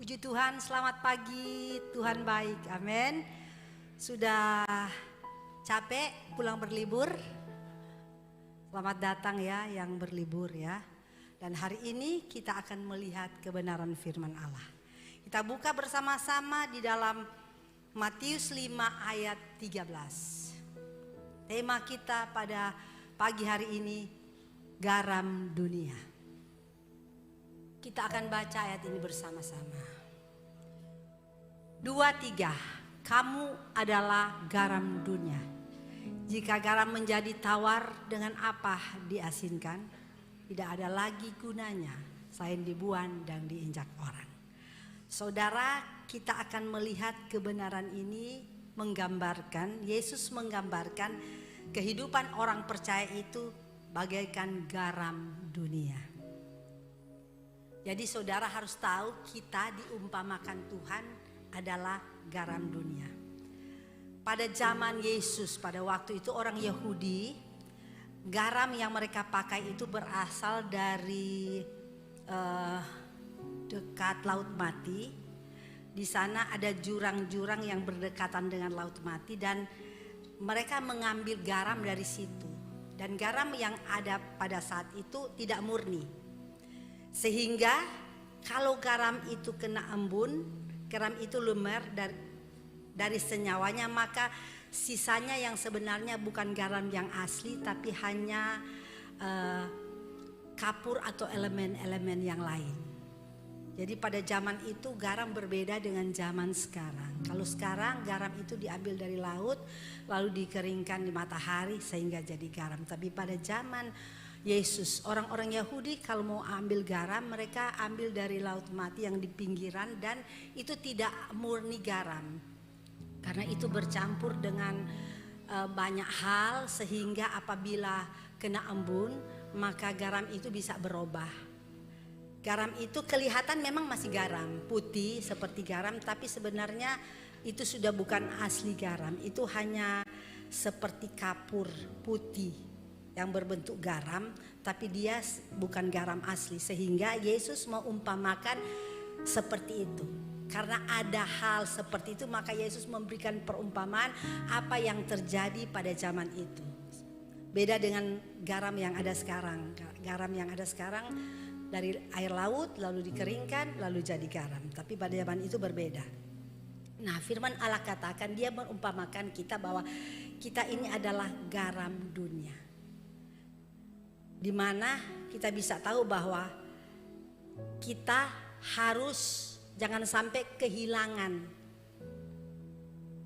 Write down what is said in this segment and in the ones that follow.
Puji Tuhan, selamat pagi, Tuhan baik, amin. Sudah capek pulang berlibur? Selamat datang ya yang berlibur ya. Dan hari ini kita akan melihat kebenaran firman Allah. Kita buka bersama-sama di dalam Matius 5 ayat 13. Tema kita pada pagi hari ini, garam dunia. Kita akan baca ayat ini bersama-sama. 2, 3. Kamu adalah garam dunia. Jika garam menjadi tawar, dengan apa diasinkan? Tidak ada lagi gunanya selain dibuang dan diinjak orang. Saudara, kita akan melihat kebenaran ini menggambarkan, Yesus menggambarkan kehidupan orang percaya itu bagaikan garam dunia. Jadi saudara harus tahu kita diumpamakan Tuhan adalah garam dunia. Pada zaman Yesus, pada waktu itu orang Yahudi, garam yang mereka pakai itu berasal dari dekat Laut Mati. Di sana ada jurang-jurang yang berdekatan dengan Laut Mati dan mereka mengambil garam dari situ. Dan garam yang ada pada saat itu tidak murni. Sehingga kalau garam itu kena embun, garam itu lumer dari senyawanya, maka sisanya yang sebenarnya bukan garam yang asli tapi hanya kapur atau elemen-elemen yang lain. Jadi pada zaman itu garam berbeda dengan zaman sekarang. Kalau sekarang garam itu diambil dari laut lalu dikeringkan di matahari sehingga jadi garam. Tapi pada zaman Yesus, orang-orang Yahudi kalau mau ambil garam mereka ambil dari Laut Mati yang di pinggiran dan itu tidak murni garam. Karena itu bercampur dengan banyak hal sehingga apabila kena embun maka garam itu bisa berubah. Garam itu kelihatan memang masih garam, putih seperti garam, tapi sebenarnya itu sudah bukan asli garam. Itu hanya seperti kapur putih yang berbentuk garam, tapi dia bukan garam asli. Sehingga Yesus mengumpamakan seperti itu. Karena ada hal seperti itu, maka Yesus memberikan perumpamaan apa yang terjadi pada zaman itu. Beda dengan garam yang ada sekarang. Garam yang ada sekarang dari air laut lalu dikeringkan lalu jadi garam. Tapi pada zaman itu berbeda. Nah, firman Allah katakan, dia mengumpamakan kita bahwa kita ini adalah garam dunia. Di mana kita bisa tahu bahwa kita harus jangan sampai kehilangan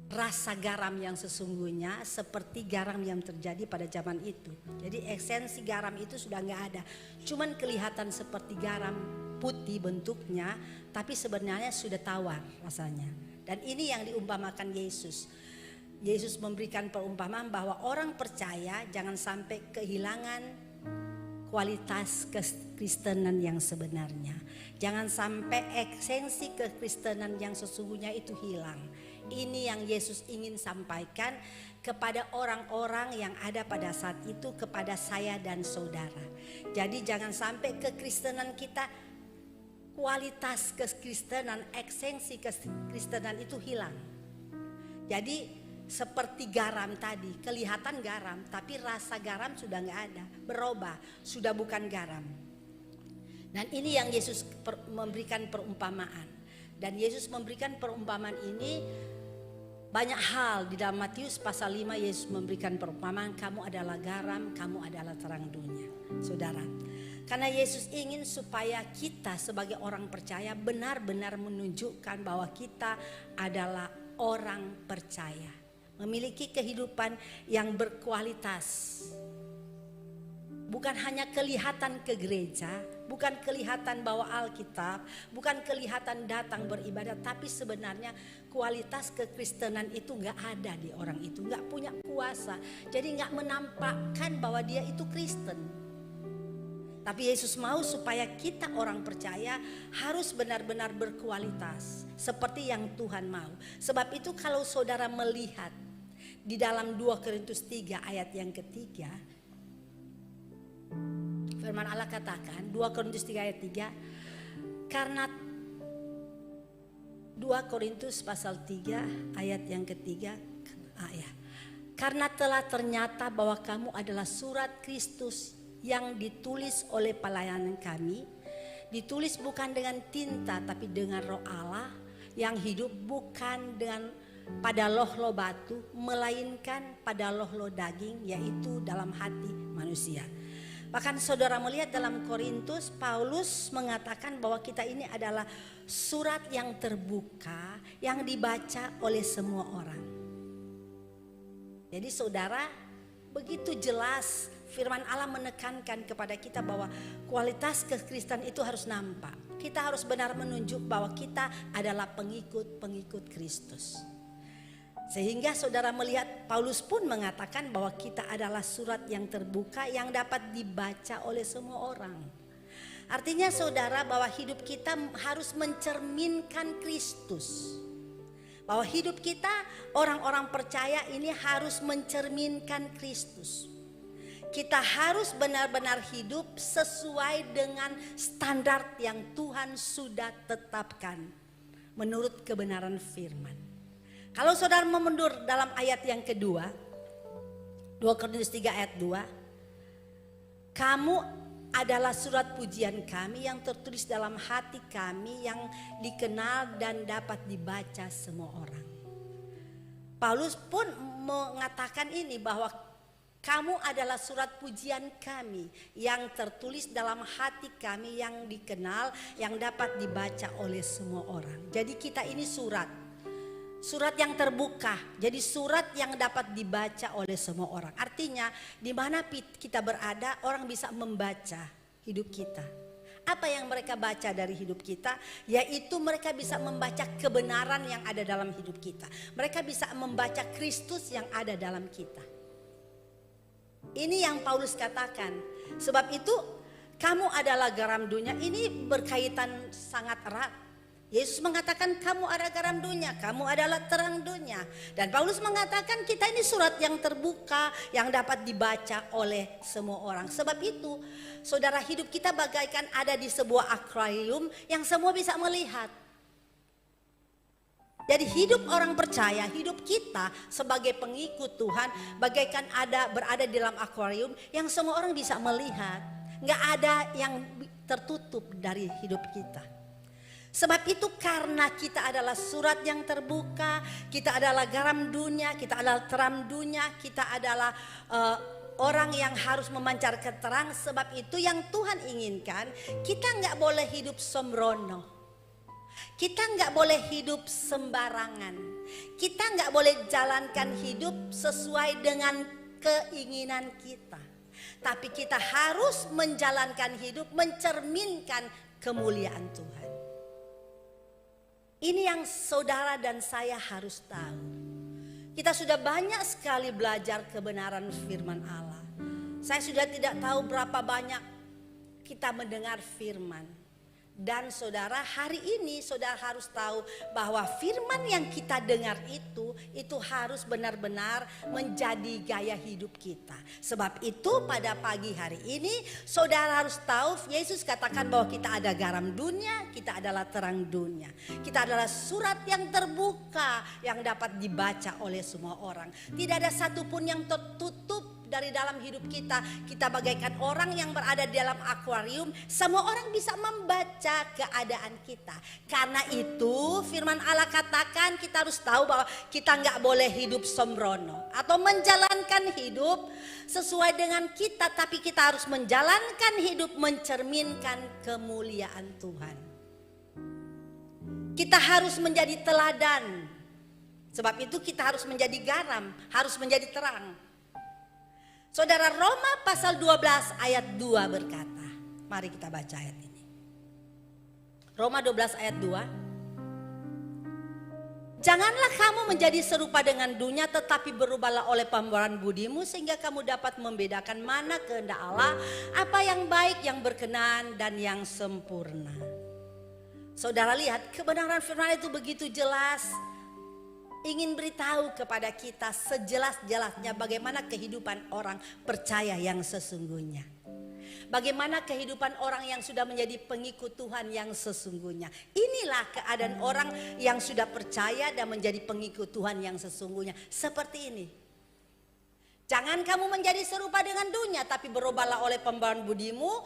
rasa garam yang sesungguhnya seperti garam yang terjadi pada zaman itu. Jadi esensi garam itu sudah nggak ada. Cuman kelihatan seperti garam putih bentuknya, tapi sebenarnya sudah tawar rasanya. Dan ini yang diumpamakan Yesus. Yesus memberikan perumpamaan bahwa orang percaya jangan sampai kehilangan kualitas kekristenan yang sebenarnya. Jangan sampai esensi kekristenan yang sesungguhnya itu hilang. Ini yang Yesus ingin sampaikan kepada orang-orang yang ada pada saat itu, kepada saya dan saudara. Jadi jangan sampai kekristenan kita, kualitas kekristenan, esensi kekristenan itu hilang. Jadi seperti garam tadi, kelihatan garam tapi rasa garam sudah nggak ada, berubah, sudah bukan garam. Dan ini yang Yesus memberikan perumpamaan. Dan Yesus memberikan perumpamaan ini banyak hal. Di dalam Matius pasal 5 Yesus memberikan perumpamaan, kamu adalah garam, kamu adalah terang dunia. Saudara, karena Yesus ingin supaya kita sebagai orang percaya benar-benar menunjukkan bahwa kita adalah orang percaya, memiliki kehidupan yang berkualitas. Bukan hanya kelihatan ke gereja, bukan kelihatan bawa Alkitab, bukan kelihatan datang beribadah, tapi sebenarnya kualitas kekristenan itu gak ada di orang itu, gak punya kuasa. Jadi gak menampakkan bahwa dia itu Kristen. Tapi Yesus mau supaya kita orang percaya harus benar-benar berkualitas seperti yang Tuhan mau. Sebab itu kalau saudara melihat di dalam 2 Korintus 3 ayat yang ketiga, firman Allah katakan 2 Korintus 3 ayat 3, karena 2 Korintus pasal 3 ayat yang ketiga. Karena telah ternyata bahwa kamu adalah surat Kristus yang ditulis oleh pelayan kami, ditulis bukan dengan tinta tapi dengan Roh Allah yang hidup, bukan dengan pada loh-loh batu, melainkan pada loh-loh daging, yaitu dalam hati manusia. Bahkan saudara melihat dalam Korintus, Paulus mengatakan bahwa kita ini adalah surat yang terbuka yang dibaca oleh semua orang. Jadi saudara, begitu jelas firman Allah menekankan kepada kita bahwa kualitas kekristenan itu harus nampak. Kita harus benar menunjuk bahwa kita adalah pengikut Kristus. Sehingga saudara melihat Paulus pun mengatakan bahwa kita adalah surat yang terbuka yang dapat dibaca oleh semua orang. Artinya saudara bahwa hidup kita harus mencerminkan Kristus. Bahwa hidup kita orang-orang percaya ini harus mencerminkan Kristus. Kita harus benar-benar hidup sesuai dengan standar yang Tuhan sudah tetapkan menurut kebenaran firman. Kalau saudara memundur dalam ayat yang kedua, 2 Korintus 3 ayat 2, kamu adalah surat pujian kami yang tertulis dalam hati kami, yang dikenal dan dapat dibaca semua orang. Paulus pun mengatakan ini bahwa kamu adalah surat pujian kami yang tertulis dalam hati kami, yang dikenal, yang dapat dibaca oleh semua orang. Jadi kita ini surat yang terbuka, jadi surat yang dapat dibaca oleh semua orang. Artinya di mana kita berada, orang bisa membaca hidup kita. Apa yang mereka baca dari hidup kita? Yaitu mereka bisa membaca kebenaran yang ada dalam hidup kita. Mereka bisa membaca Kristus yang ada dalam kita. Ini yang Paulus katakan. Sebab itu kamu adalah garam dunia. Ini berkaitan sangat erat. Yesus mengatakan kamu adalah garam dunia, kamu adalah terang dunia. Dan Paulus mengatakan kita ini surat yang terbuka yang dapat dibaca oleh semua orang. Sebab itu saudara, hidup kita bagaikan ada di sebuah akuarium yang semua bisa melihat. Jadi hidup orang percaya, hidup kita sebagai pengikut Tuhan bagaikan berada di dalam akuarium yang semua orang bisa melihat. Nggak ada yang tertutup dari hidup kita. Sebab itu karena kita adalah surat yang terbuka, kita adalah garam dunia, kita adalah terang dunia, kita adalah orang yang harus memancarkan terang. Sebab itu yang Tuhan inginkan, kita nggak boleh hidup sembrono, kita nggak boleh hidup sembarangan, kita nggak boleh jalankan hidup sesuai dengan keinginan kita. Tapi kita harus menjalankan hidup mencerminkan kemuliaan Tuhan. Ini yang saudara dan saya harus tahu. Kita sudah banyak sekali belajar kebenaran firman Allah. Saya sudah tidak tahu berapa banyak kita mendengar firman. Dan saudara, hari ini saudara harus tahu bahwa firman yang kita dengar itu harus benar-benar menjadi gaya hidup kita. Sebab itu pada pagi hari ini saudara harus tahu, Yesus katakan bahwa kita ada garam dunia, kita adalah terang dunia. Kita adalah surat yang terbuka yang dapat dibaca oleh semua orang. Tidak ada satupun yang tertutup dari dalam hidup kita. Kita bagaikan orang yang berada di dalam akuarium. Semua orang bisa membaca keadaan kita. Karena itu firman Allah katakan kita harus tahu bahwa kita nggak boleh hidup sembrono atau menjalankan hidup sesuai dengan kita. Tapi kita harus menjalankan hidup mencerminkan kemuliaan Tuhan. Kita harus menjadi teladan. Sebab itu kita harus menjadi garam, harus menjadi terang. Saudara, Roma pasal 12 ayat 2 berkata, mari kita baca ayat ini. Roma 12 ayat 2. Janganlah kamu menjadi serupa dengan dunia, tetapi berubahlah oleh pembaharuan budimu sehingga kamu dapat membedakan mana kehendak Allah, apa yang baik, yang berkenan dan yang sempurna. Saudara lihat, kebenaran firman itu begitu jelas. Ingin beritahu kepada kita sejelas-jelasnya bagaimana kehidupan orang percaya yang sesungguhnya. Bagaimana kehidupan orang yang sudah menjadi pengikut Tuhan yang sesungguhnya. Inilah keadaan orang yang sudah percaya dan menjadi pengikut Tuhan yang sesungguhnya. Seperti ini. Jangan kamu menjadi serupa dengan dunia, tapi berubahlah oleh pembawaan budimu,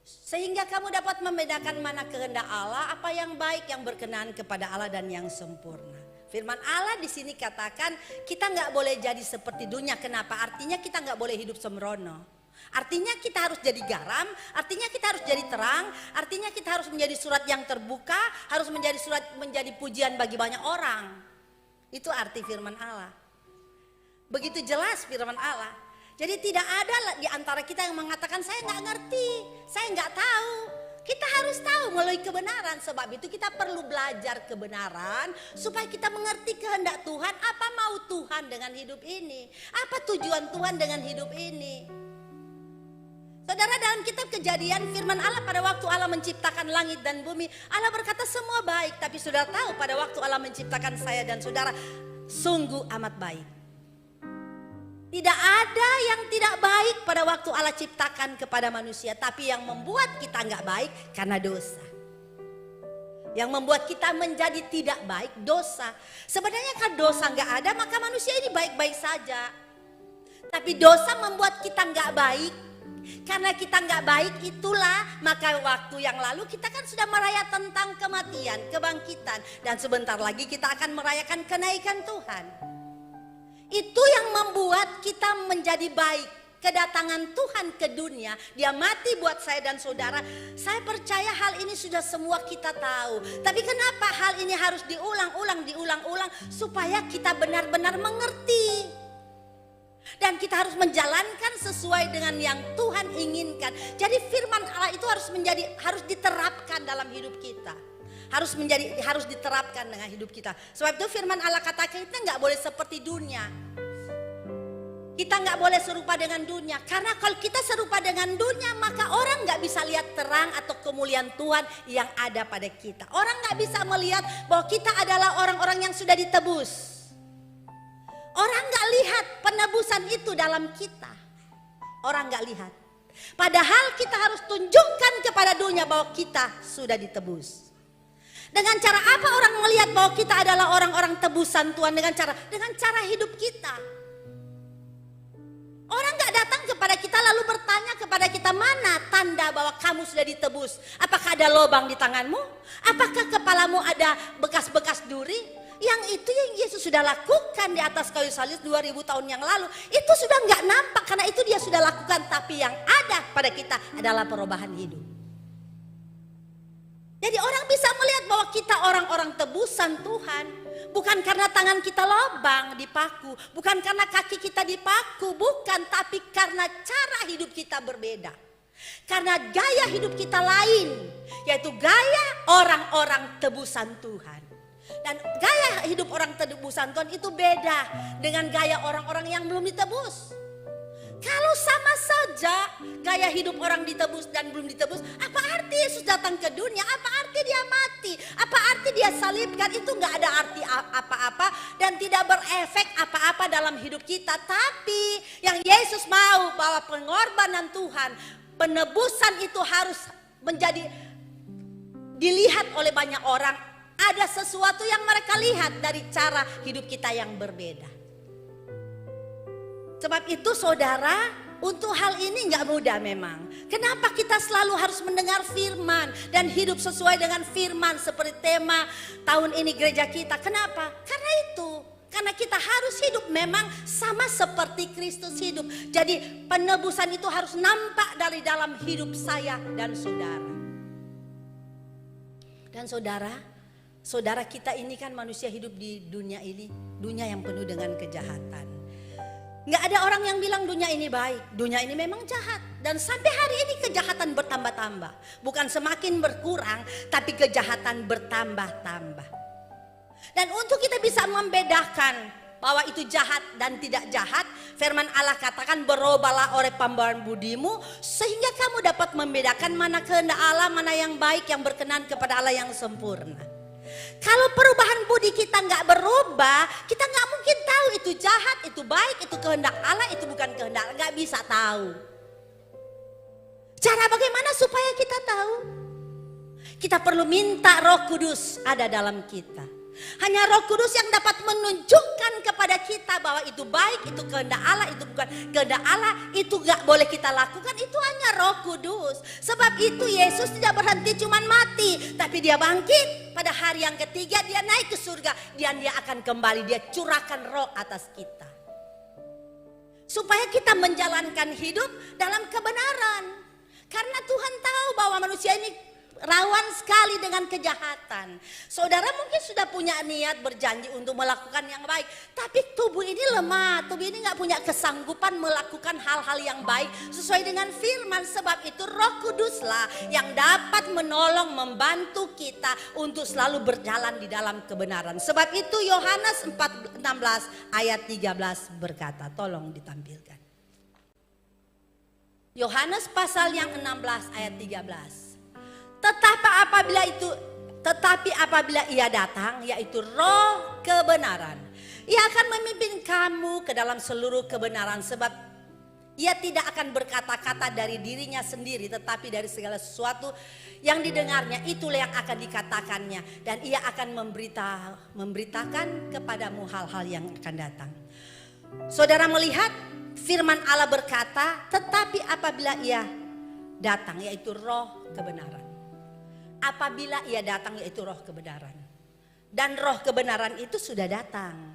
sehingga kamu dapat membedakan mana kehendak Allah, apa yang baik, yang berkenan kepada Allah dan yang sempurna. Firman Allah di sini katakan kita nggak boleh jadi seperti dunia. Kenapa? Artinya kita nggak boleh hidup sembrono. Artinya kita harus jadi garam, artinya kita harus jadi terang, artinya kita harus menjadi surat yang terbuka, harus menjadi pujian bagi banyak orang. Itu arti firman Allah. Begitu jelas firman Allah. Jadi tidak ada di antara kita yang mengatakan saya nggak ngerti, saya nggak tahu. Kita harus tahu melalui kebenaran. Sebab itu kita perlu belajar kebenaran supaya kita mengerti kehendak Tuhan. Apa mau Tuhan dengan hidup ini? Apa tujuan Tuhan dengan hidup ini? Saudara, dalam kitab Kejadian firman Allah pada waktu Allah menciptakan langit dan bumi, Allah berkata semua baik. Tapi saudara tahu pada waktu Allah menciptakan saya dan saudara, sungguh amat baik. Tidak ada yang tidak baik pada waktu Allah ciptakan kepada manusia. Tapi yang membuat kita nggak baik karena dosa. Yang membuat kita menjadi tidak baik dosa. Sebenarnya kan dosa nggak ada maka manusia ini baik-baik saja. Tapi dosa membuat kita nggak baik. Karena kita nggak baik itulah maka waktu yang lalu kita kan sudah merayakan tentang kematian, kebangkitan. Dan sebentar lagi kita akan merayakan kenaikan Tuhan. Itu yang membuat kita menjadi baik. Kedatangan Tuhan ke dunia, dia mati buat saya dan saudara. Saya percaya hal ini sudah semua kita tahu. Tapi kenapa hal ini harus diulang-ulang supaya kita benar-benar mengerti. Dan kita harus menjalankan sesuai dengan yang Tuhan inginkan. Jadi firman Allah itu harus diterapkan dalam hidup kita. Harus diterapkan dengan hidup kita. Sebab itu firman Allah katakan kita nggak boleh seperti dunia. Kita nggak boleh serupa dengan dunia. Karena kalau kita serupa dengan dunia maka orang nggak bisa lihat terang atau kemuliaan Tuhan yang ada pada kita. Orang nggak bisa melihat bahwa kita adalah orang-orang yang sudah ditebus. Orang nggak lihat penebusan itu dalam kita. Orang nggak lihat. Padahal kita harus tunjukkan kepada dunia bahwa kita sudah ditebus. Dengan cara apa orang melihat bahwa kita adalah orang-orang tebusan Tuhan? Dengan cara hidup kita. Orang gak datang kepada kita lalu bertanya kepada kita, mana tanda bahwa kamu sudah ditebus? Apakah ada lubang di tanganmu? Apakah kepalamu ada bekas-bekas duri? Yang itu yang Yesus sudah lakukan di atas kayu salib 2000 tahun yang lalu. Itu sudah gak nampak karena itu dia sudah lakukan. Tapi yang ada pada kita adalah perubahan hidup. Jadi orang bisa melihat bahwa kita orang-orang tebusan Tuhan. Bukan karena tangan kita lobang dipaku. Bukan karena kaki kita dipaku. Bukan, tapi karena cara hidup kita berbeda. Karena gaya hidup kita lain. Yaitu gaya orang-orang tebusan Tuhan. Dan gaya hidup orang tebusan Tuhan itu beda dengan gaya orang-orang yang belum ditebus. Kalau sama saja gaya hidup orang ditebus dan belum ditebus, apa arti Yesus datang ke dunia? Apa arti dia mati? Apa arti dia salibkan? Itu gak ada arti apa-apa dan tidak berefek apa-apa dalam hidup kita. Tapi yang Yesus mau bahwa pengorbanan Tuhan, penebusan itu harus menjadi dilihat oleh banyak orang. Ada sesuatu yang mereka lihat dari cara hidup kita yang berbeda. Sebab itu saudara, untuk hal ini gak mudah memang. Kenapa kita selalu harus mendengar firman dan hidup sesuai dengan firman seperti tema tahun ini gereja kita. Kenapa? Karena itu. Karena kita harus hidup memang sama seperti Kristus hidup. Jadi penebusan itu harus nampak dari dalam hidup saya dan saudara. Dan saudara kita ini kan manusia hidup di dunia ini. Dunia yang penuh dengan kejahatan. Nggak ada orang yang bilang dunia ini baik. Dunia ini memang jahat. Dan sampai hari ini kejahatan bertambah-tambah. Bukan semakin berkurang, tapi kejahatan bertambah-tambah. Dan untuk kita bisa membedakan bahwa itu jahat dan tidak jahat, firman Allah katakan berubahlah oleh pembawaan budimu, sehingga kamu dapat membedakan mana kehendak Allah, mana yang baik, yang berkenan kepada Allah yang sempurna. Kalau perubahan budi kita nggak berubah, kita nggak mungkin tahu itu jahat, itu baik, itu kehendak Allah, itu bukan kehendak, nggak bisa tahu. Cara bagaimana supaya kita tahu? Kita perlu minta Roh Kudus ada dalam kita. Hanya Roh Kudus yang dapat menunjukkan kepada kita bahwa itu baik, itu kehendak Allah, itu bukan kehendak Allah, itu gak boleh kita lakukan. Itu hanya Roh Kudus. Sebab itu Yesus tidak berhenti cuman mati, tapi dia bangkit pada hari yang ketiga, dia naik ke surga, dan dia akan kembali, dia curahkan Roh atas kita. Supaya kita menjalankan hidup dalam kebenaran. Karena Tuhan tahu bahwa manusia ini rawan sekali dengan kejahatan. Saudara mungkin sudah punya niat berjanji untuk melakukan yang baik, tapi tubuh ini lemah, tubuh ini gak punya kesanggupan melakukan hal-hal yang baik sesuai dengan firman. Sebab itu Roh Kuduslah yang dapat menolong, membantu kita untuk selalu berjalan di dalam kebenaran. Sebab itu Yohanes 16 ayat 13 berkata, tolong ditampilkan. Yohanes pasal yang 16 ayat 13. Tetapi apabila ia datang, yaitu Roh kebenaran, ia akan memimpin kamu ke dalam seluruh kebenaran. Sebab ia tidak akan berkata-kata dari dirinya sendiri, tetapi dari segala sesuatu yang didengarnya itulah yang akan dikatakannya. Dan ia akan memberitakan kepadamu hal-hal yang akan datang. Saudara melihat firman Allah berkata, tetapi apabila ia datang, yaitu Roh kebenaran. Apabila ia datang, yaitu Roh kebenaran. Dan Roh kebenaran itu sudah datang.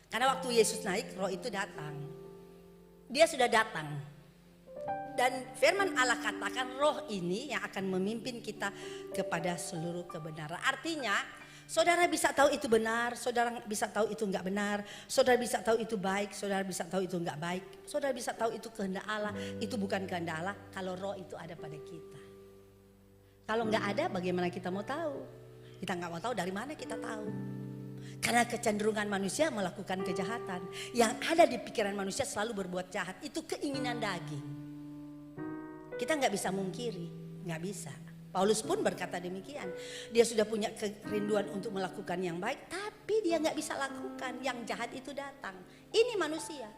Karena waktu Yesus naik, Roh itu datang. Dia sudah datang. Dan firman Allah katakan Roh ini yang akan memimpin kita kepada seluruh kebenaran. Artinya saudara bisa tahu itu benar, saudara bisa tahu itu enggak benar, saudara bisa tahu itu baik, saudara bisa tahu itu enggak baik, saudara bisa tahu itu kehendak Allah, itu bukan kehendak Allah kalau Roh itu ada pada kita. Kalau enggak ada, bagaimana kita mau tahu? Kita enggak mau tahu, dari mana kita tahu? Karena kecenderungan manusia melakukan kejahatan. Yang ada di pikiran manusia selalu berbuat jahat, itu keinginan daging. Kita enggak bisa mungkiri, enggak bisa. Paulus pun berkata demikian. Dia sudah punya kerinduan untuk melakukan yang baik, tapi dia enggak bisa lakukan. Yang jahat itu datang. Ini manusia.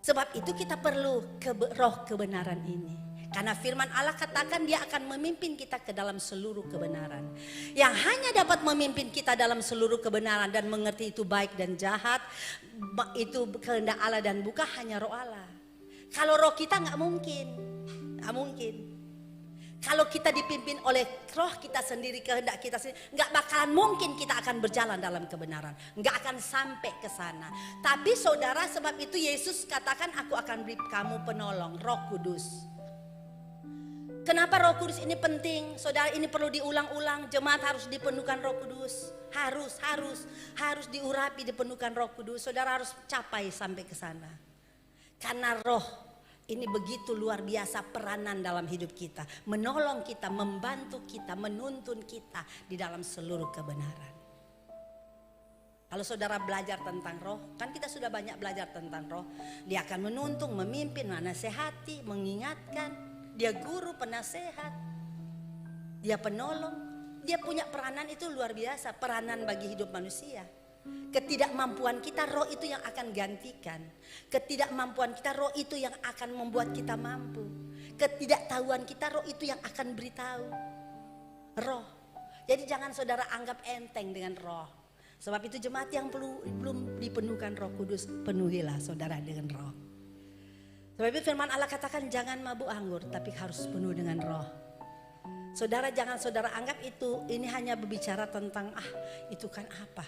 Sebab itu kita perlu roh kebenaran ini. Karena firman Allah katakan dia akan memimpin kita ke dalam seluruh kebenaran. Yang hanya dapat memimpin kita dalam seluruh kebenaran dan mengerti itu baik dan jahat, itu kehendak Allah dan bukan hanya Roh Allah. Kalau roh kita nggak mungkin. Kalau kita dipimpin oleh roh kita sendiri, kehendak kita sendiri, nggak bakalan mungkin kita akan berjalan dalam kebenaran. Nggak akan sampai ke sana. Tapi saudara, sebab itu Yesus katakan, aku akan beri kamu penolong, Roh Kudus. Kenapa Roh Kudus ini penting? Saudara, ini perlu diulang-ulang. Jemaat harus dipenuhkan Roh Kudus. Harus diurapi, dipenuhkan Roh Kudus. Saudara harus capai sampai ke sana. Karena roh ini begitu luar biasa peranan dalam hidup kita. Menolong kita, membantu kita, menuntun kita di dalam seluruh kebenaran. Kalau saudara belajar tentang roh, kan kita sudah banyak belajar tentang roh. Dia akan menuntun, memimpin, menasehati, mengingatkan. Dia guru, penasehat, dia penolong. Dia punya peranan itu luar biasa, peranan bagi hidup manusia. Ketidakmampuan kita, roh itu yang akan gantikan. Ketidakmampuan kita, roh itu yang akan membuat kita mampu. Ketidaktahuan kita, roh itu yang akan beritahu. Roh. Jadi jangan saudara anggap enteng dengan roh. Sebab itu jemaat yang belum dipenuhkan Roh Kudus, penuhilah saudara dengan roh. Sebab itu firman Allah katakan jangan mabuk anggur, tapi harus penuh dengan roh. Saudara, jangan saudara anggap ini hanya berbicara tentang itu kan apa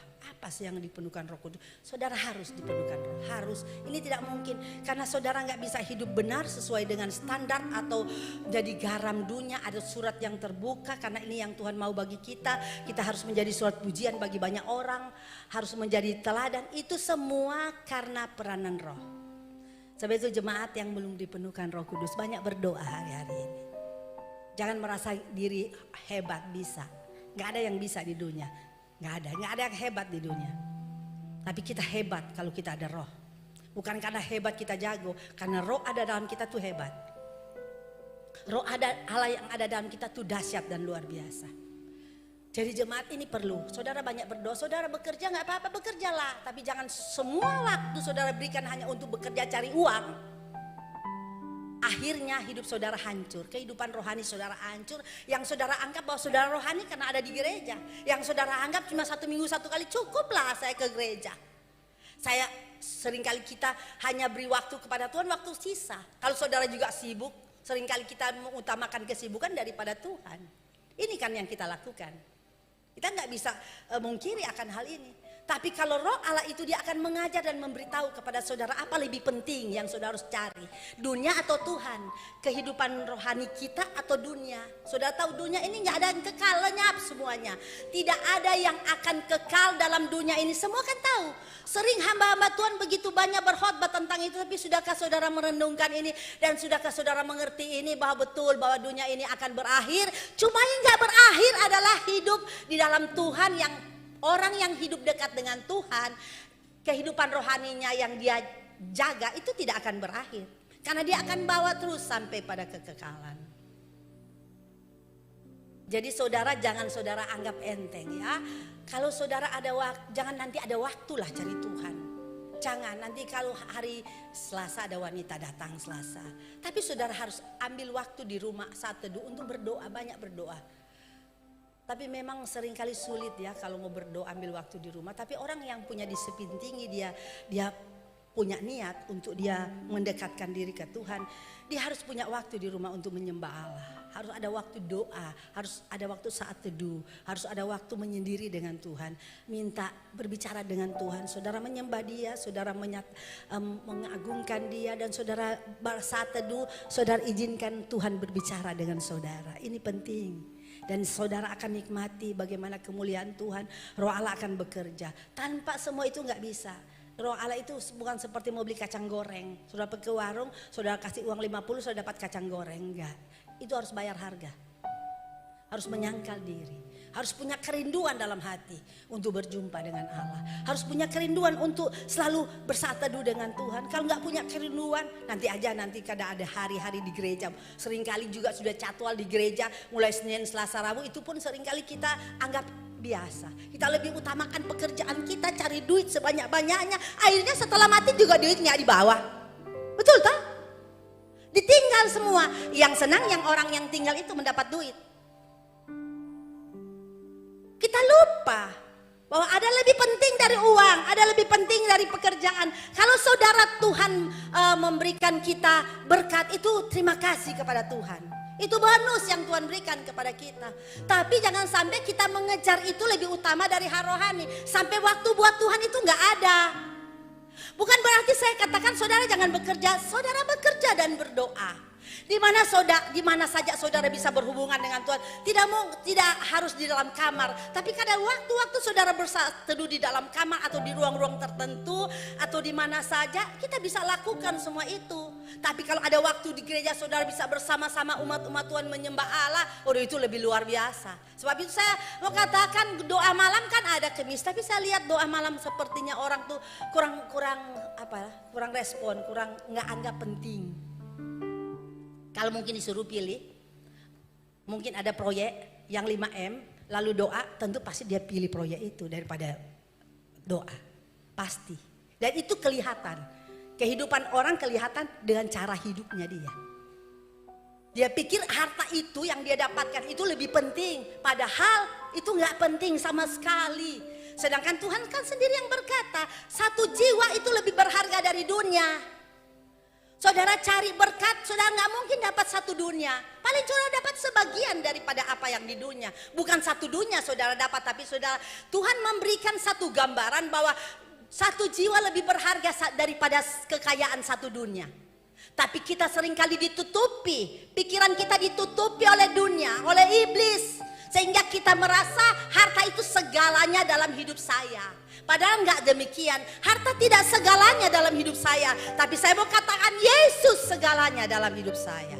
sih yang dipenuhkan Roh Kudus. Saudara harus dipenuhkan roh, harus. Ini tidak mungkin karena saudara nggak bisa hidup benar sesuai dengan standar atau jadi garam dunia. Ada surat yang terbuka karena ini yang Tuhan mau bagi kita. Kita harus menjadi surat pujian bagi banyak orang, harus menjadi teladan. Itu semua karena peranan roh. Sebab itu jemaat yang belum dipenuhkan Roh Kudus banyak berdoa hari-hari ini. Jangan merasa diri hebat bisa. Gak ada yang bisa di dunia. Gak ada yang hebat di dunia. Tapi kita hebat kalau kita ada roh. Bukan karena hebat kita jago. Karena roh ada dalam kita tuh hebat. Roh Allah yang ada dalam kita tuh dahsyat dan luar biasa. Jadi jemaat ini perlu. Saudara banyak berdoa. Saudara bekerja gak apa-apa, bekerjalah. Tapi jangan semua waktu saudara berikan hanya untuk bekerja cari uang. akhirnya hidup saudara hancur, kehidupan rohani saudara hancur. Yang saudara anggap bahwa saudara rohani karena ada di gereja. Yang saudara anggap cuma 1 minggu 1 kali cukuplah saya ke gereja. Saya seringkali kita hanya beri waktu kepada Tuhan waktu sisa. Kalau saudara juga sibuk, seringkali kita mengutamakan kesibukan daripada Tuhan. Ini kan yang kita lakukan. Kita nggak bisa mungkiri akan hal ini. Tapi kalau Roh Allah itu dia akan mengajar dan memberitahu kepada saudara apa lebih penting yang saudara harus cari. Dunia atau Tuhan? Kehidupan rohani kita atau dunia? Saudara tahu dunia ini nggak ada yang kekal, lenyap semuanya. Tidak ada yang akan kekal dalam dunia ini. Semua kan tahu. Sering hamba-hamba Tuhan begitu banyak berkhotbah tentang itu. Tapi sudahkah saudara merenungkan ini? Dan sudahkah saudara mengerti ini bahwa betul bahwa dunia ini akan berakhir? Cuma yang nggak berakhir adalah hidup di dalam Tuhan. Yang orang yang hidup dekat dengan Tuhan, kehidupan rohaninya yang dia jaga itu tidak akan berakhir. Karena dia akan bawa terus sampai pada kekekalan. Jadi saudara jangan saudara anggap enteng ya. Kalau saudara ada waktu, jangan nanti ada waktulah cari Tuhan. Jangan nanti kalau hari Selasa ada wanita datang Selasa. Tapi saudara harus ambil waktu di rumah saat teduh untuk berdoa, banyak berdoa. Tapi memang seringkali sulit ya kalau mau berdoa ambil waktu di rumah. Tapi orang yang punya disiplin tinggi, dia punya niat untuk dia mendekatkan diri ke Tuhan. Dia harus punya waktu di rumah untuk menyembah Allah. Harus ada waktu doa, harus ada waktu saat teduh, harus ada waktu menyendiri dengan Tuhan. Minta berbicara dengan Tuhan, saudara menyembah dia, saudara mengagungkan dia. Dan saudara saat teduh, saudara izinkan Tuhan berbicara dengan saudara. Ini penting. Dan saudara akan nikmati bagaimana kemuliaan Tuhan. Roh Allah akan bekerja. Tanpa semua itu nggak bisa. Roh Allah itu bukan seperti mau beli kacang goreng. Saudara pergi ke warung, saudara kasih uang 50, saudara dapat kacang goreng. Enggak. Itu harus bayar harga. Harus menyangkal diri. Harus punya kerinduan dalam hati untuk berjumpa dengan Allah. Harus punya kerinduan untuk selalu bersatu teduh dengan Tuhan. Kalau nggak punya kerinduan, nanti kadang ada hari-hari di gereja. Seringkali juga sudah jadwal di gereja mulai Senin, Selasa, Rabu. Itu pun seringkali kita anggap biasa. Kita lebih utamakan pekerjaan kita, cari duit sebanyak-banyaknya. Akhirnya setelah mati juga duitnya di bawah. Betul tak? Ditinggal semua. Yang senang yang orang yang tinggal itu mendapat duit. Kita lupa bahwa ada lebih penting dari uang, ada lebih penting dari pekerjaan. Kalau saudara Tuhan memberikan kita berkat itu, terima kasih kepada Tuhan. Itu bonus yang Tuhan berikan kepada kita. Tapi jangan sampai kita mengejar itu lebih utama dari hal rohani. Sampai waktu buat Tuhan itu nggak ada. Bukan berarti saya katakan saudara jangan bekerja. Saudara bekerja dan berdoa. Di mana saja saudara bisa berhubungan dengan Tuhan. Tidak harus di dalam kamar. Tapi kadang waktu-waktu saudara berteduh di dalam kamar atau di ruang-ruang tertentu atau di mana saja, kita bisa lakukan semua itu. Tapi kalau ada waktu di gereja saudara bisa bersama-sama umat-umat Tuhan menyembah Allah, itu lebih luar biasa. Sebab itu saya mau katakan doa malam kan ada kemis, tapi saya lihat doa malam sepertinya orang tuh kurang respon, kurang nggak anggap penting. Kalau mungkin disuruh pilih, mungkin ada proyek yang 5M, lalu doa, tentu pasti dia pilih proyek itu daripada doa. Pasti. Dan itu kelihatan. Kehidupan orang kelihatan dengan cara hidupnya dia. Dia pikir harta itu yang dia dapatkan itu lebih penting. Padahal itu gak penting sama sekali. Sedangkan Tuhan kan sendiri yang berkata, 1 jiwa itu lebih berharga dari dunia. Saudara cari berkat, saudara gak mungkin dapat 1 dunia. Paling saudara dapat sebagian daripada apa yang di dunia. Bukan 1 dunia saudara dapat, tapi saudara, Tuhan memberikan satu gambaran bahwa 1 jiwa lebih berharga daripada kekayaan 1 dunia. Tapi kita seringkali ditutupi, pikiran kita ditutupi oleh dunia, oleh iblis. Sehingga kita merasa harta itu segalanya dalam hidup saya. Padahal enggak demikian. Harta tidak segalanya dalam hidup saya. Tapi saya mau katakan Yesus segalanya dalam hidup saya.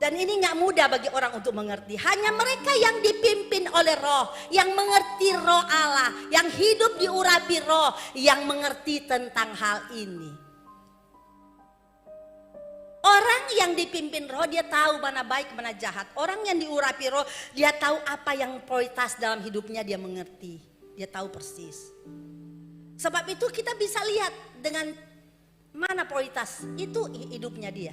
Dan ini enggak mudah bagi orang untuk mengerti. Hanya mereka yang dipimpin oleh Roh, yang mengerti Roh Allah, yang hidup diurapi Roh, yang mengerti tentang hal ini. Orang yang dipimpin Roh dia tahu mana baik mana jahat. Orang yang diurapi Roh dia tahu apa yang prioritas dalam hidupnya, dia mengerti. Dia tahu persis. Sebab itu kita bisa lihat dengan Mana prioritas? Itu hidupnya dia.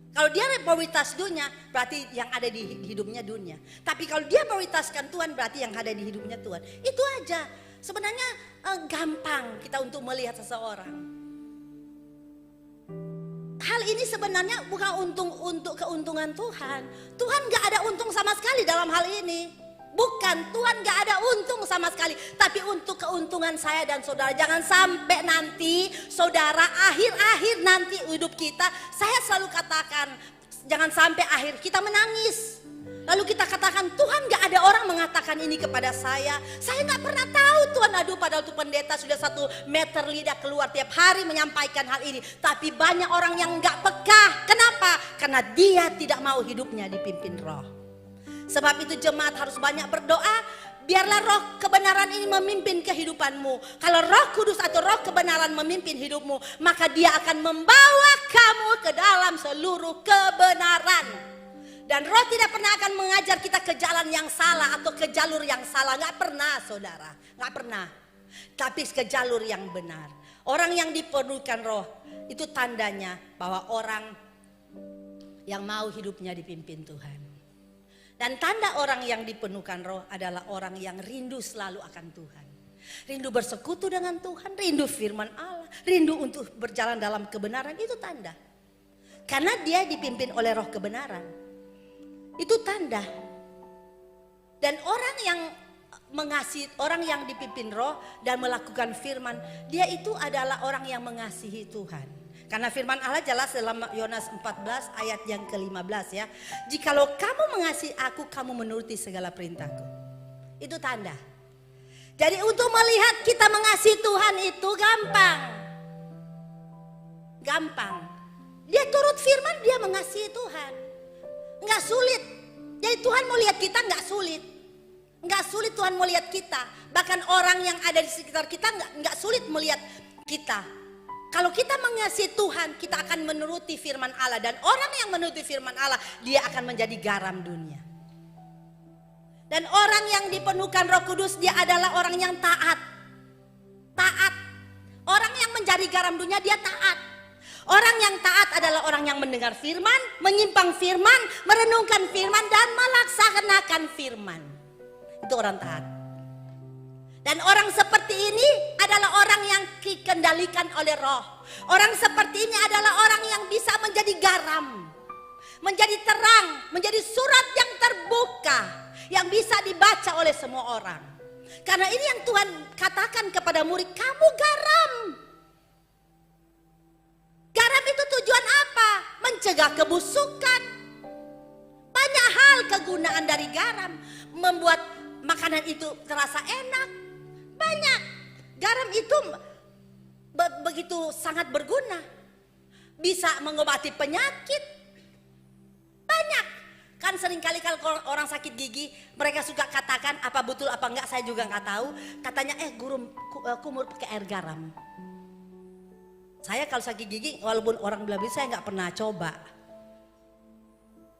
Kalau dia prioritas dunia, berarti yang ada di hidupnya dunia. Tapi kalau dia prioritaskan Tuhan, berarti yang ada di hidupnya Tuhan. Itu aja. Sebenarnya gampang kita untuk melihat seseorang. Hal ini sebenarnya bukan untuk keuntungan Tuhan. Tuhan gak ada untung sama sekali dalam hal ini. Bukan, Tuhan gak ada untung sama sekali. Tapi untuk keuntungan saya dan saudara. Jangan sampai nanti saudara akhir-akhir nanti hidup kita. Saya selalu katakan, jangan sampai akhir kita menangis. Lalu kita katakan, Tuhan gak ada orang mengatakan ini kepada saya. Saya gak pernah tahu Tuhan. Aduh, padahal tuh pendeta sudah 1 meter lidah keluar tiap hari menyampaikan hal ini. Tapi banyak orang yang gak peka. Kenapa? Karena dia tidak mau hidupnya dipimpin roh. Sebab itu jemaat harus banyak berdoa. Biarlah roh kebenaran ini memimpin kehidupanmu. Kalau roh kudus atau roh kebenaran memimpin hidupmu, maka dia akan membawa kamu ke dalam seluruh kebenaran. Dan roh tidak pernah akan mengajar kita ke jalan yang salah atau ke jalur yang salah. Gak pernah saudara, gak pernah. Tapi ke jalur yang benar. Orang yang dipenuhkan roh, itu tandanya bahwa orang yang mau hidupnya dipimpin Tuhan. Dan tanda orang yang dipenuhkan roh adalah orang yang rindu selalu akan Tuhan. Rindu bersekutu dengan Tuhan, rindu firman Allah, rindu untuk berjalan dalam kebenaran, itu tanda. Karena dia dipimpin oleh roh kebenaran. Itu tanda. Dan orang yang mengasihi, orang yang dipimpin roh dan melakukan firman, dia itu adalah orang yang mengasihi Tuhan. Karena firman Allah jelas dalam Yohanes 14 ayat yang ke-15 ya. Jikalau kamu mengasihi aku, kamu menuruti segala perintahku. Itu tanda. Jadi untuk melihat kita mengasihi Tuhan itu gampang. Gampang. Dia turut firman, dia mengasihi Tuhan. Enggak sulit. Jadi Tuhan mau lihat kita enggak sulit. Enggak sulit Tuhan mau lihat kita. Bahkan orang yang ada di sekitar kita enggak sulit melihat kita. Kalau kita mengasihi Tuhan, kita akan menuruti firman Allah. Dan orang yang menuruti firman Allah, dia akan menjadi garam dunia. Dan orang yang dipenuhkan Roh Kudus, dia adalah orang yang taat. Taat. Orang yang menjadi garam dunia, dia taat. Orang yang taat adalah orang yang mendengar firman, menyimpang firman, merenungkan firman, dan melaksanakan firman. Itu orang taat. Dan orang seperti ini adalah orang yang dikendalikan oleh roh. Orang seperti ini adalah orang yang bisa menjadi garam, menjadi terang, menjadi surat yang terbuka, yang bisa dibaca oleh semua orang. Karena ini yang Tuhan katakan kepada murid, kamu garam. Garam itu tujuan apa? Mencegah kebusukan. Banyak hal kegunaan dari garam, membuat makanan itu terasa enak. Banyak. Garam itu begitu sangat berguna. Bisa mengobati penyakit. Banyak. Kan seringkali kalau orang sakit gigi, mereka suka katakan, apa betul apa enggak saya juga enggak tahu. Katanya kumur pakai air garam. Saya kalau sakit gigi, walaupun orang bilang saya enggak pernah coba.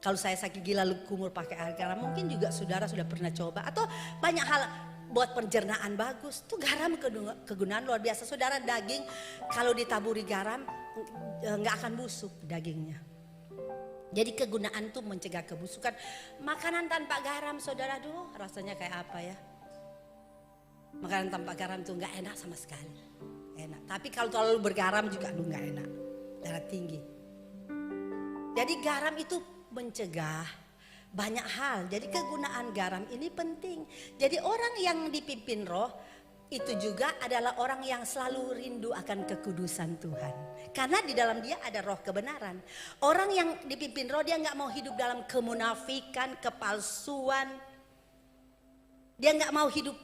Kalau saya sakit gigi lalu kumur pakai air garam, mungkin juga saudara sudah pernah coba. Atau banyak hal buat pencernaan bagus. Tuh garam kegunaan luar biasa. Saudara, daging kalau ditaburi garam nggak akan busuk dagingnya. Jadi kegunaan tuh mencegah kebusukan. Makanan tanpa garam saudara, duh rasanya kayak apa ya. Makanan tanpa garam tuh nggak enak sama sekali. Enak. Tapi kalau terlalu bergaram juga aduh nggak enak. Darah tinggi. Jadi garam itu mencegah banyak hal. Jadi kegunaan garam ini penting. Jadi orang yang dipimpin roh itu juga adalah orang yang selalu rindu akan kekudusan Tuhan. Karena di dalam dia ada roh kebenaran. Orang yang dipimpin roh dia nggak mau hidup dalam kemunafikan, kepalsuan. Dia nggak mau hidup.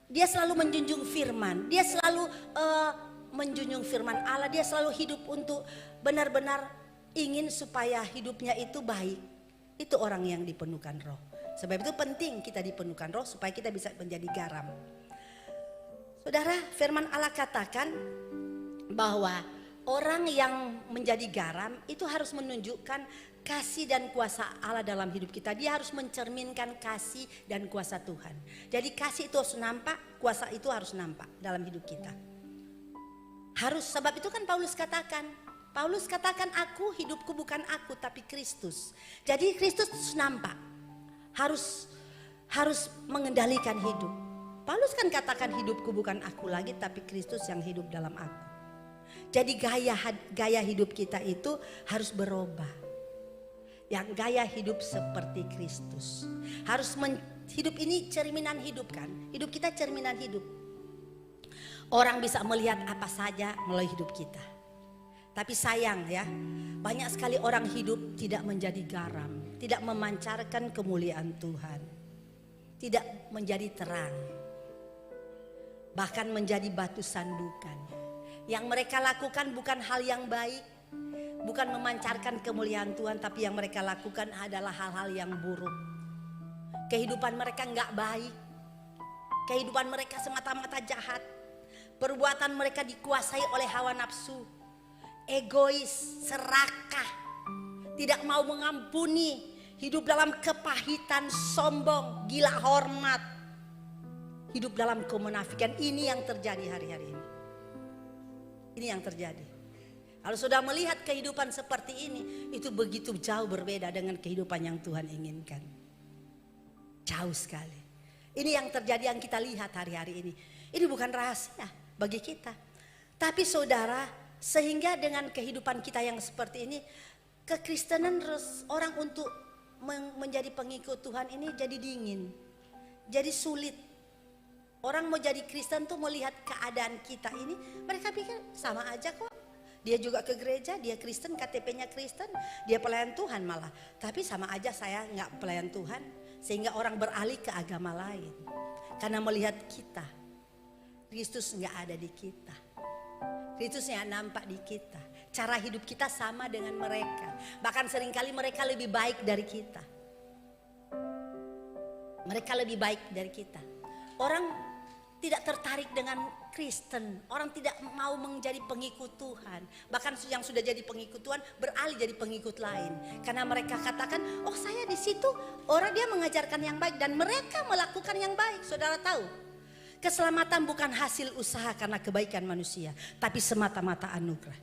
Dia selalu menjunjung firman. Dia selalu menjunjung firman Allah. Dia selalu hidup untuk benar-benar ingin supaya hidupnya itu baik. Itu orang yang dipenuhkan roh. Sebab itu penting kita dipenuhkan roh supaya kita bisa menjadi garam. Saudara, firman Allah katakan bahwa orang yang menjadi garam itu harus menunjukkan kasih dan kuasa Allah dalam hidup kita. Dia harus mencerminkan kasih dan kuasa Tuhan. Jadi kasih itu harus nampak, kuasa itu harus nampak dalam hidup kita. Harus, sebab itu kan Paulus katakan aku, hidupku bukan aku tapi Kristus. Jadi Kristus nampak, harus mengendalikan hidup. Paulus kan katakan hidupku bukan aku lagi tapi Kristus yang hidup dalam aku. Jadi gaya hidup kita itu harus berubah. Yang gaya hidup seperti Kristus. Hidup ini cerminan hidup kan. Hidup kita cerminan hidup. Orang bisa melihat apa saja melalui hidup kita. Tapi sayang ya, banyak sekali orang hidup tidak menjadi garam, tidak memancarkan kemuliaan Tuhan, tidak menjadi terang, bahkan menjadi batu sandukan. Yang mereka lakukan bukan hal yang baik, bukan memancarkan kemuliaan Tuhan, tapi yang mereka lakukan adalah hal-hal yang buruk. Kehidupan mereka nggak baik, kehidupan mereka semata-mata jahat. Perbuatan mereka dikuasai oleh hawa nafsu, egois, serakah, tidak mau mengampuni, hidup dalam kepahitan, sombong, gila hormat, hidup dalam kemunafikan. Ini yang terjadi hari-hari ini. Ini yang terjadi. Kalau sudah melihat kehidupan seperti ini, itu begitu jauh berbeda dengan kehidupan yang Tuhan inginkan. Jauh sekali. Ini yang terjadi, yang kita lihat hari-hari ini. Ini bukan rahasia bagi kita. Tapi saudara, sehingga dengan kehidupan kita yang seperti ini, kekristenan orang untuk menjadi pengikut Tuhan ini jadi dingin, jadi sulit. Orang mau jadi Kristen tuh melihat keadaan kita ini, mereka pikir sama aja kok. Dia juga ke gereja, dia Kristen, KTP-nya Kristen, dia pelayan Tuhan malah. Tapi sama aja saya nggak pelayan Tuhan, sehingga orang beralih ke agama lain. Karena melihat kita, Kristus nggak ada di kita. Kristus yang nampak di kita. Cara hidup kita sama dengan mereka. Bahkan seringkali mereka lebih baik dari kita. Mereka lebih baik dari kita. Orang tidak tertarik dengan Kristen. Orang tidak mau menjadi pengikut Tuhan. Bahkan yang sudah jadi pengikut Tuhan beralih jadi pengikut lain. Karena mereka katakan, oh saya di situ orang dia mengajarkan yang baik. Dan mereka melakukan yang baik. Saudara tahu, keselamatan bukan hasil usaha karena kebaikan manusia, tapi semata-mata anugerah.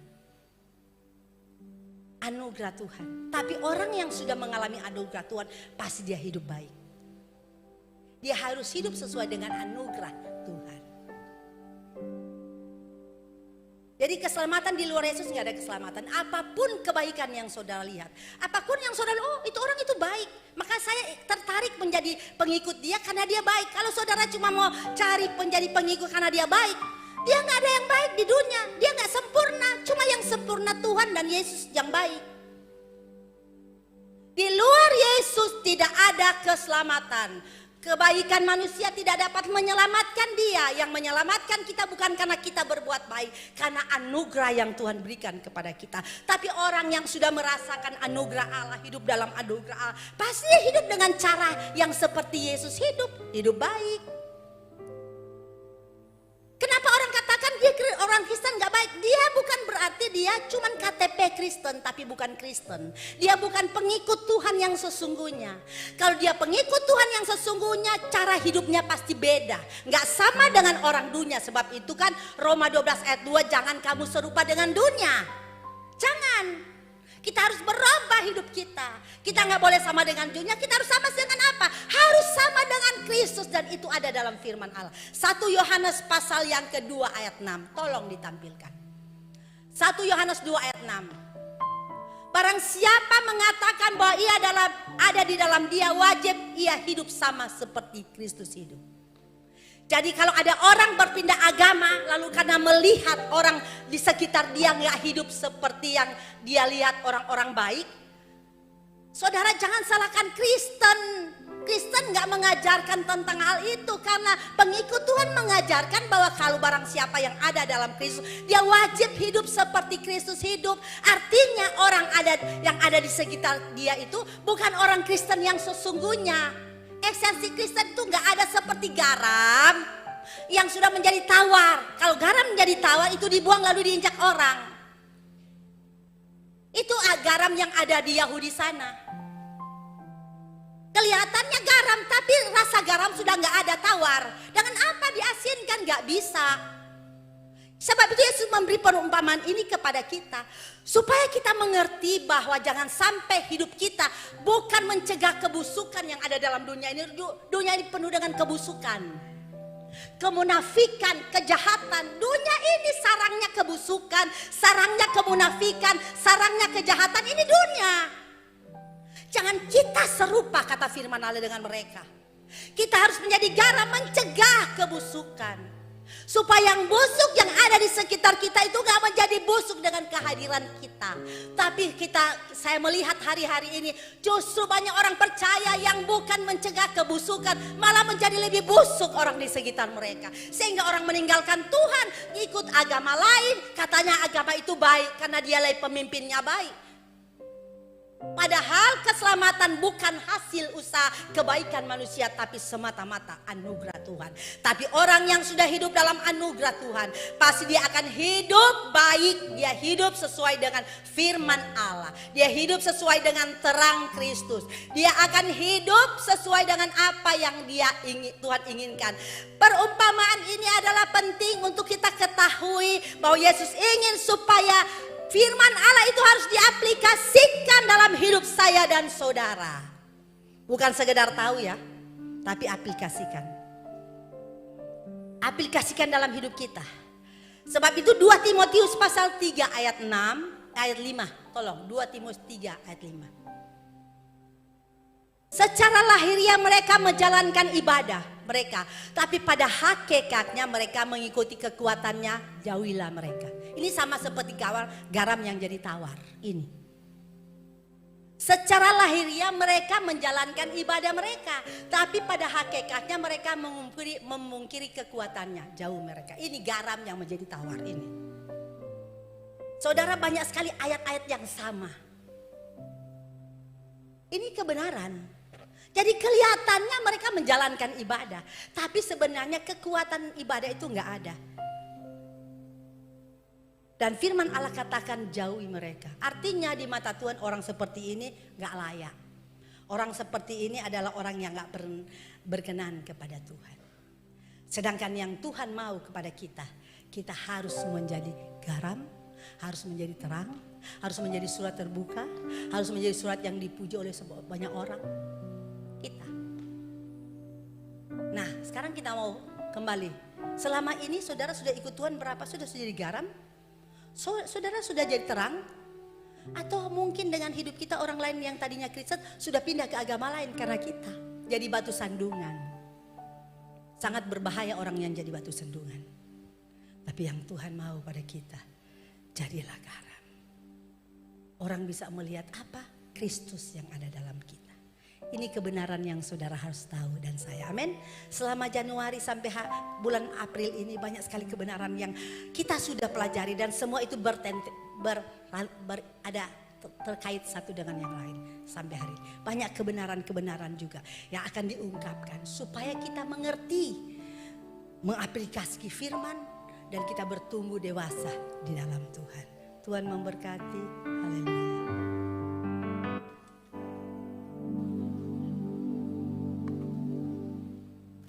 Anugerah Tuhan. Tapi orang yang sudah mengalami anugerah Tuhan, pasti dia hidup baik. Dia harus hidup sesuai dengan anugerah Tuhan. Jadi keselamatan di luar Yesus nggak ada keselamatan. Apapun kebaikan yang saudara lihat, apapun yang saudara, oh itu orang itu baik, maka saya tertarik menjadi pengikut dia karena dia baik. Kalau saudara cuma mau cari menjadi pengikut karena dia baik, dia nggak ada yang baik di dunia. Dia nggak sempurna, cuma yang sempurna Tuhan dan Yesus yang baik. Di luar Yesus tidak ada keselamatan. Kebaikan manusia tidak dapat menyelamatkan dia. Yang menyelamatkan kita bukan karena kita berbuat baik, karena anugerah yang Tuhan berikan kepada kita. Tapi orang yang sudah merasakan anugerah Allah, hidup dalam anugerah Allah, pasti hidup dengan cara yang seperti Yesus hidup baik. Kenapa orang katakan dia orang Kristen gak baik? Dia bukan berarti dia cuman KTP Kristen tapi bukan Kristen. Dia bukan pengikut Tuhan yang sesungguhnya. Kalau dia pengikut Tuhan yang sesungguhnya, cara hidupnya pasti beda. Gak sama dengan orang dunia. Sebab itu kan Roma 12 ayat 2, jangan kamu serupa dengan dunia. Jangan. Kita harus berubah hidup kita. Kita gak boleh sama dengan dunia. Kita harus sama dengan apa? Harus sama dengan Kristus. Dan itu ada dalam firman Allah. 1 Yohanes pasal yang kedua ayat 6. Tolong ditampilkan. 1 Yohanes 2 ayat 6. Barang siapa mengatakan bahwa ia ada di dalam dia, wajib ia hidup sama seperti Kristus hidup. Jadi kalau ada orang berpindah agama, lalu karena melihat orang di sekitar dia nggak hidup seperti yang dia lihat orang-orang baik, saudara jangan salahkan Kristen. Kristen nggak mengajarkan tentang hal itu, karena pengikut Tuhan mengajarkan bahwa kalau barang siapa yang ada dalam Kristus, dia wajib hidup seperti Kristus hidup. Artinya orang yang ada di sekitar dia itu bukan orang Kristen yang sesungguhnya. Esensi Kristen itu nggak ada seperti garam yang sudah menjadi tawar. Kalau garam menjadi tawar itu dibuang lalu diinjak orang. Itu garam yang ada di Yahudi sana. Kelihatannya garam, tapi rasa garam sudah nggak ada, tawar. Dengan apa diasinkan? Nggak bisa. Sebab itu Yesus memberi perumpamaan ini kepada kita. Supaya kita mengerti bahwa jangan sampai hidup kita bukan mencegah kebusukan yang ada dalam dunia ini. Dunia ini penuh dengan kebusukan. Kemunafikan, kejahatan. Dunia ini sarangnya kebusukan, sarangnya kemunafikan, sarangnya kejahatan. Ini dunia. Jangan kita serupa kata firman Allah dengan mereka. Kita harus menjadi garam mencegah kebusukan. Supaya yang busuk yang ada di sekitar kita itu gak menjadi busuk dengan kehadiran kita. Tapi saya melihat hari-hari ini justru banyak orang percaya yang bukan mencegah kebusukan, malah menjadi lebih busuk orang di sekitar mereka. Sehingga orang meninggalkan Tuhan, ikut agama lain, katanya agama itu baik karena dialah pemimpinnya baik. Padahal keselamatan bukan hasil usaha kebaikan manusia, tapi semata-mata anugerah Tuhan. Tapi orang yang sudah hidup dalam anugerah Tuhan, pasti dia akan hidup baik. Dia hidup sesuai dengan firman Allah. Dia hidup sesuai dengan terang Kristus. Dia akan hidup sesuai dengan apa yang Tuhan inginkan. Perumpamaan ini adalah penting untuk kita ketahui bahwa Yesus ingin supaya firman Allah itu harus diaplikasikan dalam hidup saya dan saudara. Bukan sekedar tahu ya, tapi aplikasikan. Aplikasikan dalam hidup kita. Sebab itu 2 Timotius pasal 3 ayat 6, ayat 5. Tolong 2 Timotius 3 ayat 5. Secara lahiriah mereka menjalankan ibadah mereka, tapi pada hakikatnya mereka mengikuti kekuatannya, jauhilah mereka. Ini sama seperti garam yang jadi tawar. Ini. Secara lahiriah mereka menjalankan ibadah mereka, tapi pada hakikatnya mereka memungkiri kekuatannya, jauh mereka. Ini garam yang menjadi tawar ini. Saudara, banyak sekali ayat-ayat yang sama. Ini kebenaran. Jadi kelihatannya mereka menjalankan ibadah, tapi sebenarnya kekuatan ibadah itu enggak ada. Dan firman Allah katakan jauhi mereka. Artinya di mata Tuhan orang seperti ini enggak layak. Orang seperti ini adalah orang yang enggak berkenan kepada Tuhan. Sedangkan yang Tuhan mau kepada kita, kita harus menjadi garam, harus menjadi terang, harus menjadi surat terbuka, harus menjadi surat yang dipuji oleh banyak orang. Kita. Nah, sekarang kita mau kembali. Selama ini saudara sudah ikut Tuhan berapa? Sudah jadi garam? Saudara sudah jadi terang? Atau mungkin dengan hidup kita orang lain yang tadinya Kristen sudah pindah ke agama lain karena kita jadi batu sandungan. Sangat berbahaya orang yang jadi batu sandungan. Tapi yang Tuhan mau pada kita, jadilah garam. Orang bisa melihat apa? Kristus yang ada dalam kita. Ini kebenaran yang saudara harus tahu dan saya. Amin. Selama Januari sampai bulan April ini banyak sekali kebenaran yang kita sudah pelajari. Dan semua itu ada terkait satu dengan yang lain sampai hari ini. Banyak kebenaran-kebenaran juga yang akan diungkapkan. Supaya kita mengerti, mengaplikasi firman. Dan kita bertumbuh dewasa di dalam Tuhan. Tuhan memberkati. Haleluya.